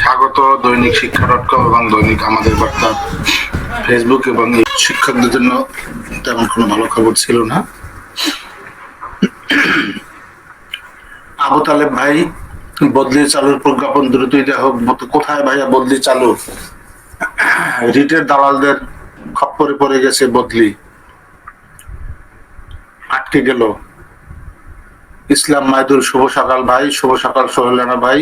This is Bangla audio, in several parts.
স্বাগত দৈনিক শিক্ষা.com এবং দৈনিক আমাদের বার্তা ফেসবুক এবং শিক্ষকদের জন্য তেমন কোনো ভালো খবর ছিল না। আবু তালেব ভাই বদলি চালুর প্রজ্ঞাপন দ্রুতই দেওয়া হোক। কোথায় ভাইয়া বদলি চালু? রিটের দালালদের খপ্পরে পড়ে গেছে, বদলি আটকে গেল। ইসলাম মাইদুল শুভ সকাল ভাই, শুভ সকাল সোহেল রানা ভাই।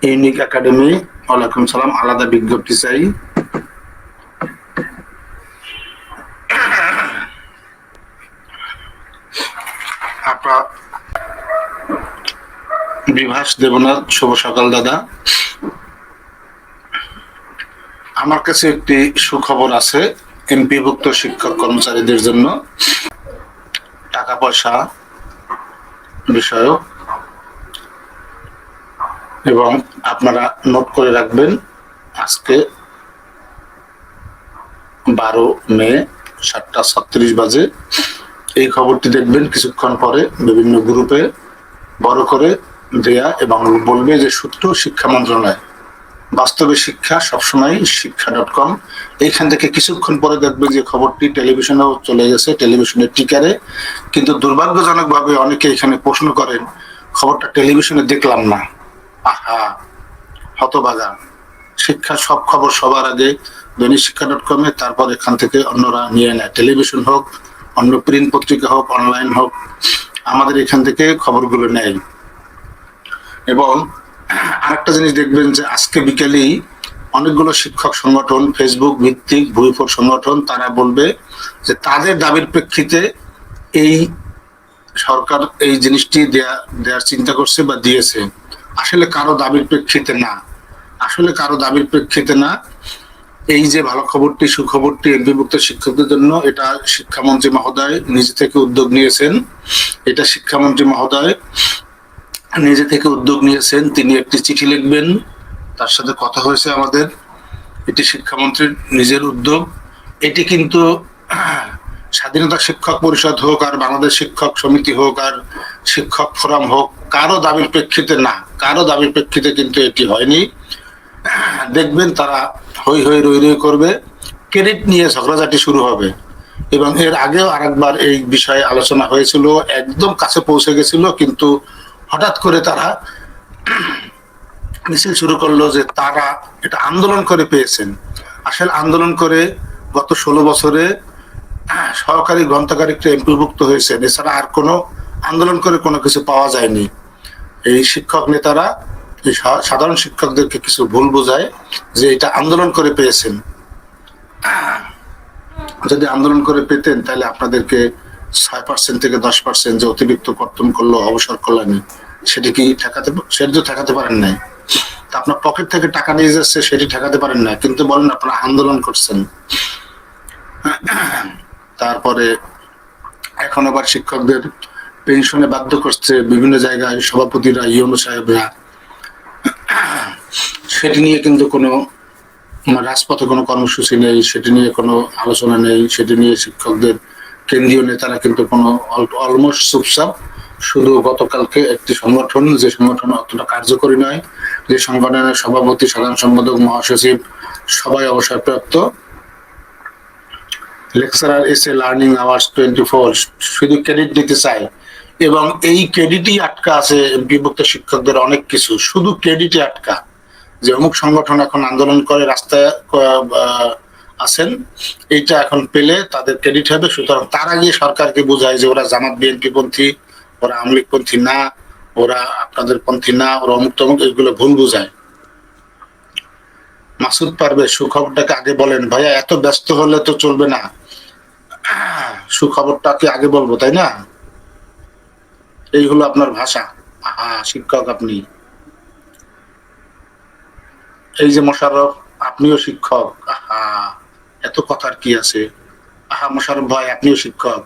ইউনিক একাডেমি ওয়ালাইকুম সালাম, আলাদা বিজ্ঞপ্তি চাই। আপনার বিভাস দেবনাথ শুভ সকাল দাদা। আমার কাছে একটি সুখবর আছে এমপিভুক্ত শিক্ষক কর্মচারীদের জন্য। টাকা পয়সা বিষয়ক, এবং আপনারা নোট করে রাখবেন আজকে 12 মে 7:36 বাজে এই খবরটি দেখবেন কিছুক্ষণ পরে বিভিন্ন গ্রুপে বড় করে দেয়া, এবং বলবে যে সূত্র শিক্ষা মন্ত্রণালয়। বাস্তবে শিক্ষা সবসময় শিক্ষা.com। এইখান থেকে কিছুক্ষণ পরে দেখবেন যে খবরটি টেলিভিশনেও চলে গেছে, টেলিভিশনের টিকারে। কিন্তু দুর্ভাগ্যজনক ভাবে অনেকে এখানে প্রশ্ন করেন খবরটা টেলিভিশনে দেখলাম না। আহা, হতভাগা। শিক্ষা সব খবর সবার আগে দৈনিক শিক্ষা.com এ, তারপর এখান থেকে অন্যরা নিয়ে নেয়। টেলিভিশন হোক, অন্য প্রিন্ট পত্রিকা হোক, অনলাইন হোক, আমাদের এখান থেকে খবরগুলো নেয়। এবং আরেকটা জিনিস দেখবেন যে আজকে বিকেলেই অনেকগুলো শিক্ষক সংগঠন, ফেসবুক ভিত্তিক ভুইফোর সংগঠন, তারা বলবে যে তাদের দাবির প্রেক্ষিতে এই সরকার এই জিনিসটি দেওয়ার চিন্তা করছে বা দিয়েছে। আসলে কারো দাবির প্রেক্ষিতে না, আসলে কারো দাবির প্রেক্ষিতে না। এই যে ভালো খবরটি, সুখবরটি এমপিভুক্ত শিক্ষকদের জন্য, এটা শিক্ষামন্ত্রী মহোদয় নিজে থেকে উদ্যোগ নিয়েছেন। এটা শিক্ষামন্ত্রী মহোদয় নিজে থেকে উদ্যোগ নিয়েছেন। তিনি একটি চিঠি লিখবেন, তার সাথে কথা হয়েছে আমাদের। এটি শিক্ষামন্ত্রীর নিজের উদ্যোগ। এটি কিন্তু স্বাধীনতা শিক্ষক পরিষদ হোক, আর বাংলাদেশ শিক্ষক সমিতি হোক, আর শিক্ষক ফোরাম হোক, কারো দাবির প্রেক্ষিতে না, কারো দাবির প্রেক্ষিতে কিন্তু এটি হয়নি। দেখবেন তারা হই হই রই রই করবে, ক্রেডিট নিয়ে ঝগড়াঝাটি শুরু হবে। এবং এর আগেও আরেকবার এই বিষয়ে আলোচনা হয়েছিল, একদম কাছে পৌঁছে গেছিল, কিন্তু হঠাৎ করে তারা মিছিল শুরু করলো যে তারা এটা আন্দোলন করে পেয়েছেন। আসলে আন্দোলন করে গত 16 বছরে সহকারী গ্রন্থাগারিকরা এমপিভুক্ত হয়েছেন, এছাড়া আর কোনো আন্দোলন করে কোনো কিছু পাওয়া যায়নি। এই শিক্ষক নেতারা এই সাধারণ শিক্ষকদেরকে কিছু ভুল বোঝায় যে এটা আন্দোলন করে পেয়েছেন। যদি আন্দোলন করে পেতেন তাহলে আপনাদেরকে 6% থেকে 10% যে অতিরিক্ত কর্তন করলো অবসর কল্যাণে, সেটি কি সেটি তো ঠেকাতে পারেন নাই। তা আপনার পকেট থেকে টাকা নিয়ে যাচ্ছে, সেটি ঠেকাতে পারেন না, কিন্তু বলেন আপনারা আন্দোলন করছেন। তারপরে এখন আবার শিক্ষকদের পেনশনে বাধ্য করছে বিভিন্ন জায়গায় সভাপতিরা, ইউনো সাহেবরা। সেটি নিয়ে কিন্তু কোনো রাজপথে কোনো কর্মসূচি নেই, সেটি নিয়ে কোনো আলোচনা নেই, সেটি নিয়ে শিক্ষকদের কেন্দ্রীয় নেতারা কিন্তু কোনো অলমোস্ট চুপচাপ। শুধু গতকালকে একটি সংগঠন, যে সংগঠন অতটা কার্যকরী নয়, যে সংগঠনের সভাপতি, সাধারণ সম্পাদক, মহাসচিব সবাই অবসরপ্রাপ্ত, লেকচারার এসে লার্নিং আওয়ার্স 24, শুধু ক্রেডিট দিতে চায়। এবং এই ক্রেডিটই আটকা আছে বিভক্ত শিক্ষকদের অনেক কিছু, শুধু ক্রেডিটে আটকা। যে অমুক সংগঠন এখন আন্দোলন করে রাস্তায় আছেন, এইটা এখন পেলে তাদের ক্রেডিট হবে। সুতরাং তারা গিয়ে সরকারকে বোঝায় যে ওরা জামাত বিএনপি পন্থী, ওরা আওয়ামী লীগ পন্থী না, ওরা আপনাদের পন্থী না, ওরা অমুক তমুক, এগুলো ভুল বোঝায়। মাসুদ পারভেজ সুখবরটাকে আগে বলেন। ভাইয়া এত ব্যস্ত হলে তো চলবে না, সুখবরটাকে আগে বলবো, তাই না? এই হলো আপনার ভাষা। আহা, শিক্ষক আপনি। এই যে মোশাররফ, আপনিও শিক্ষক। আহা, এত কথার কি আছে? আহা মোশাররফ ভাই, আপনিও শিক্ষক।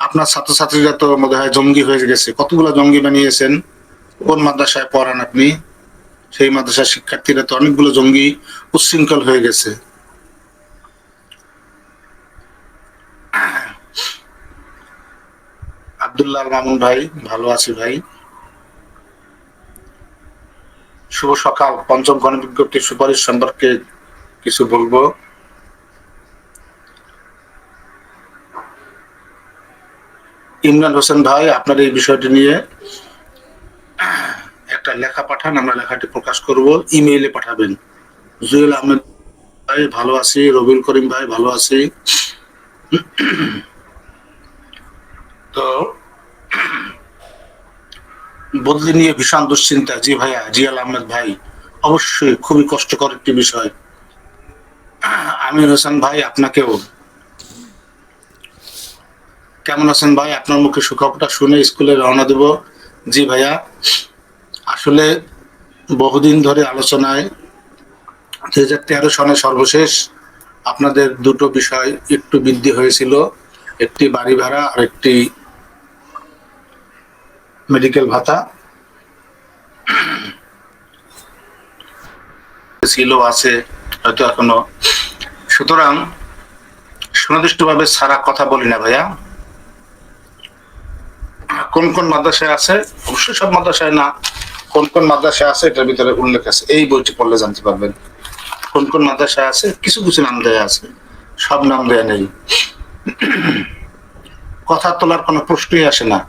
আপনার ছাত্রছাত্রীরা তো মনে হয় জঙ্গি হয়ে গেছে, কতগুলো জঙ্গি বানিয়েছেন। কোন মাদ্রাসায় পড়ান আপনি? সেই মাদ্রাসার শিক্ষার্থীরা তো অনেকগুলো জঙ্গি, উচ্ছৃঙ্খল হয়ে গেছে। আব্দুল্লাহ মামুন ভাই, ভালো আছি ভাই। শুভ সকাল। পঞ্চম গণবিজ্ঞপ্তির সুপারিশ সম্পর্কে কিছু বলবো। ইমরান হোসেন ভাই, আপনার এই বিষয়টি নিয়ে একটা লেখা পাঠান, আমরা লেখাটি প্রকাশ করব। ইমেইলে পাঠাবেন। জুয়েল আহমেদ ভাই ভালো আছি, রবিউল করিম ভাই ভালো আছি। তো বদলি নিয়ে ভীষণ দুশ্চিন্তা। জি ভাইয়া, জিয়াল আহমেদ ভাই, অবশ্যই খুবই কষ্টকর একটি বিষয়। আমির হোসেন ভাই, আপনাকেও। কেমন আছেন ভাই? আপনার মুখে সুখবরটা শুনে স্কুলে রওনা দেব। জি ভাইয়া, আসলে বহুদিন ধরে আলোচনায় 2013 সনে সর্বশেষ আপনাদের দুটো বিষয় একটু বৃদ্ধি হয়েছিল, একটি বাড়ি ভাড়া আর একটি মেডিকেল ভাতা ছিল, আছে হয়তো এখনো। সুতরাং সুনির্দিষ্টভাবে সারা কথা বলি না ভাইয়া। কোন কোন মাদ্রাসায় আছে, অবশ্যই সব মাদ্রাসায় না, কোন কোন মাদ্রাসায় আছে এটার ভিতরে উল্লেখ আছে। এই বইটি পড়লে জানতে পারবেন কোন কোন মাদ্রাসায় আছে। কিছু কিছু নাম দেয়া আছে, সব নাম দেয়া নেই। কথা তোলার কোনো প্রশ্নই আসে না।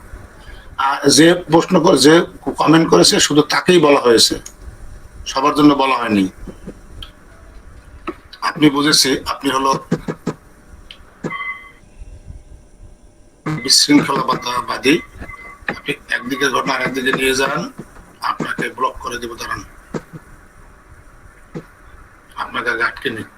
আর যে প্রশ্ন যে কমেন্ট করেছে শুধু তাকেই বলা হয়েছে, সবার জন্য বলা হয়নি। আপনি বুঝেছি, আপনি হলো বিশৃঙ্খলাবাদী। আপনি একদিকে ঘটনা আর একদিকে নিয়ে যান, আপনাকে ব্লক করে দেবো। দাঁড়ান, আপনাকে আগে আটকে নিই।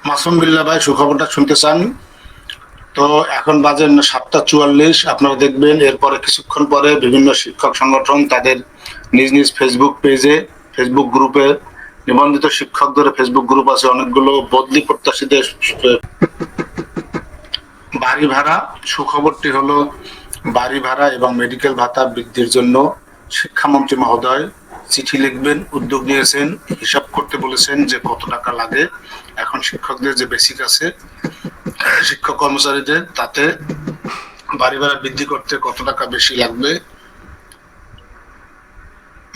মাসুম বিল্লাহ ভাই, সুখবরটা শুনতে চান? তো এখন বাজে 7টা 44। আপনারা দেখবেন এরপরে কিছুক্ষণ পরে বিভিন্ন শিক্ষক সংগঠন তাদের নিজ নিজ ফেসবুক পেজে, ফেসবুক গ্রুপে, নিবন্ধিত শিক্ষকদের ফেসবুক গ্রুপ আছে অনেকগুলো, বদলি প্রত্যাশীদের বাড়ি ভাড়া। সুখবরটি হলো বাড়ি ভাড়া এবং মেডিকেল ভাতা বৃদ্ধির জন্য শিক্ষামন্ত্রী মহোদয় চিঠি লিখবেন, উদ্যোগ নিয়েছেন, হিসাব করতে বলেছেন যে কত টাকা লাগে। এখন শিক্ষকদের যে বেসিক আছে, শিক্ষক কর্মচারীদের, তাতে বাড়ি ভাড়া বৃদ্ধি করতে কত টাকা বেশি লাগবে,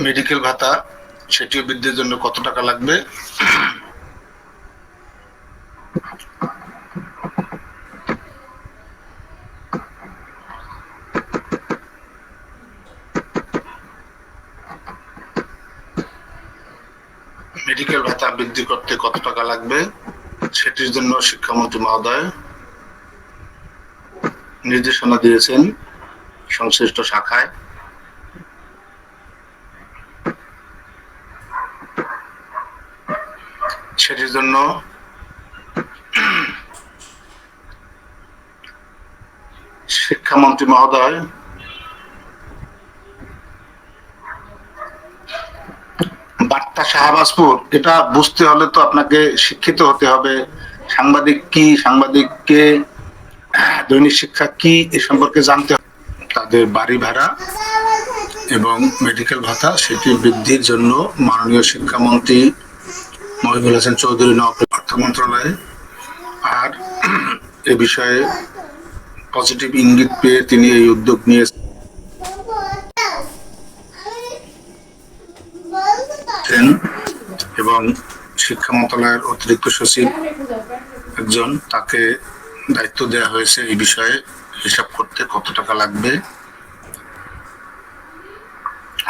মেডিকেল ভাতা সেটিও বৃদ্ধির জন্য কত টাকা লাগবে। মেডিকেল ভাতা বৃদ্ধি করতে কত টাকা লাগবে সেটির জন্য শিক্ষামন্ত্রী মহোদয় নির্দেশনা দিয়েছেন সংশ্লিষ্ট শাখায়। সেটির জন্য শিক্ষামন্ত্রী মহোদয় বার্তা শাহবাজপুর, এটা বুঝতে হলে তো আপনাকে শিক্ষিত হতে হবে। সাংবাদিক কি, সাংবাদিককে দৈনিক শিক্ষা কি, এ সম্পর্কে জানতে হবে। তাদের বাড়ি ভাড়া এবং মেডিকেল ভাতা সেটি বৃদ্ধির জন্য মাননীয় শিক্ষামন্ত্রী মহিবুল হাসান চৌধুরী অর্থ মন্ত্রণালয়ে, আর এ বিষয়ে পজিটিভ ইঙ্গিত পেয়ে তিনি এই উদ্যোগ নিয়েছেন এবং শিক্ষা মন্ত্রণালয়ের অতিরিক্ত সচিব একজন, তাকে দায়িত্ব দেওয়া হয়েছে এই বিষয়ে হিসাব করতে কত টাকা লাগবে।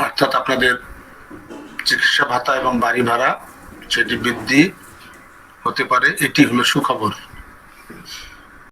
অর্থাৎ আপনাদের চিকিৎসা ভাতা এবং বাড়ি ভাড়া সেটি বৃদ্ধি হতে পারে, এটি হলো সুখবর।